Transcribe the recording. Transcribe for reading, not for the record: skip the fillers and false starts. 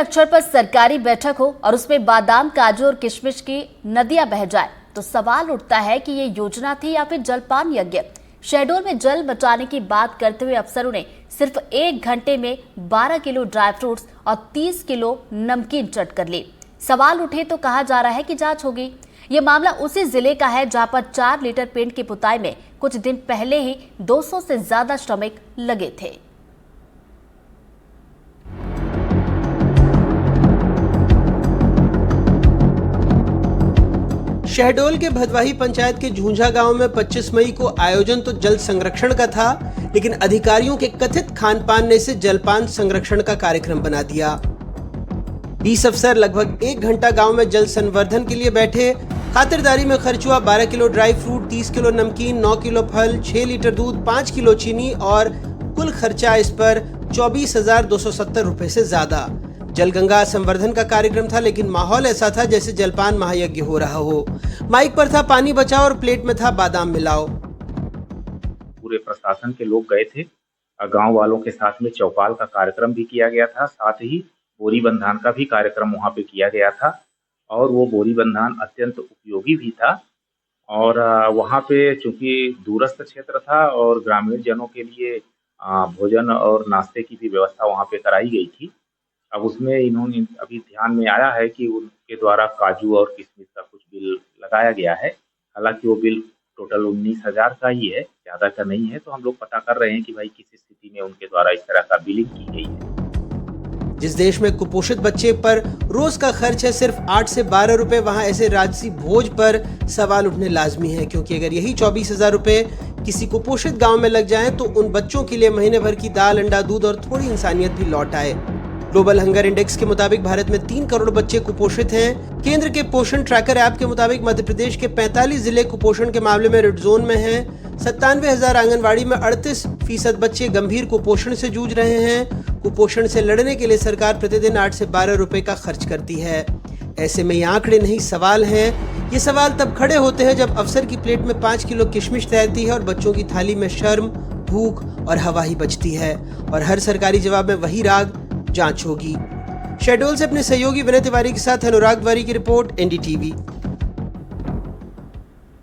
अक्षर पर सरकारी बैठक हो और उसमें बादाम, काजू और किशमिश की नदियां बह जाए तो सवाल उठता है कि ये योजना थी या फिर जलपान यज्ञ। शहडोल में जल बचाने की बात करते हुए अफसरों ने सिर्फ 1 घंटे में 12 किलो ड्राई फ्रूट्स और 30 किलो नमकीन चट कर ली। सवाल उठे तो कहा जा रहा है कि जांच होगी। ये मामला उसी जिले का है जहां पर 4 लीटर पेंट की पुताई में कुछ दिन पहले ही 200 से ज्यादा श्रमिक लगे थे। शहडोल के भदवाही पंचायत के झूंझा गांव में 25 मई को आयोजन तो जल संरक्षण का था, लेकिन अधिकारियों के कथित खान-पान ने इसे जलपान संरक्षण का कार्यक्रम बना दिया। 20 अफसर लगभग 1 घंटा गांव में जल संवर्धन के लिए बैठे। खातिरदारी में खर्च हुआ 12 किलो ड्राई फ्रूट, 30 किलो नमकीन, 9 किलो फल, 6 लीटर दूध, 5 किलो चीनी और कुल खर्चा इस पर 24,270 रुपए से ज्यादा। जलगंगा संवर्धन का कार्यक्रम था, लेकिन माहौल ऐसा था जैसे जलपान महायज्ञ हो रहा हो। माइक पर था पानी बचाओ और प्लेट में था बादाम मिलाओ। पूरे प्रशासन के लोग गए थे। गांव वालों के साथ में चौपाल का कार्यक्रम भी किया गया था, साथ ही बोरी बंधान का भी कार्यक्रम वहां पे किया गया था और वो बोरी बंधान अत्यंत उपयोगी भी था। और वहां पे चूंकि दूरस्थ क्षेत्र था और ग्रामीण जनों के लिए भोजन और नाश्ते की भी व्यवस्था वहां पे कराई गई थी। अब उसमें इन्होंने अभी ध्यान में आया है कि उनके द्वारा काजू और किशमिश का कुछ बिल लगाया गया है। हालांकि वो बिल टोटल 19,000 का ही है, ज्यादा का नहीं है। तो हम लोग पता कर रहे हैं कि भाई किस स्थिति में उनके द्वारा इस तरह का बिलिंग की गई है। जिस देश में कुपोषित बच्चे पर रोज का खर्च है सिर्फ 8 से 12 रुपए, वहाँ ऐसे राजसी भोज पर सवाल उठने लाजमी है, क्योंकि अगर यही 24,000 रुपए किसी कुपोषित गांव में लग जाएं तो उन बच्चों के लिए महीने भर की दाल, अंडा, दूध और थोड़ी इंसानियत भी लौट आए। ग्लोबल हंगर इंडेक्स के मुताबिक भारत में 3 करोड़ बच्चे कुपोषित हैं। केंद्र के पोषण ट्रैकर ऐप के मुताबिक मध्य प्रदेश के 45 जिले कुपोषण के मामले में रेड जोन में हैं। 97,000 आंगनवाड़ी में 38% बच्चे गंभीर कुपोषण से जूझ रहे हैं। कुपोषण से लड़ने के लिए सरकार प्रतिदिन 8 से 12 रुपए का खर्च करती है। ऐसे में ये आंकड़े नहीं, सवाल हैं। ये सवाल तब खड़े होते हैं जब अफसर की प्लेट में 5 किलो किशमिश तैरती है और बच्चों की थाली में शर्म, भूख और हवा ही बचती है। और हर सरकारी जवाब में वही राग, जांच होगी। शहडोल से अपने सहयोगी विनय तिवारी के साथ अनुराग तिवारी की रिपोर्ट, एनडीटीवी।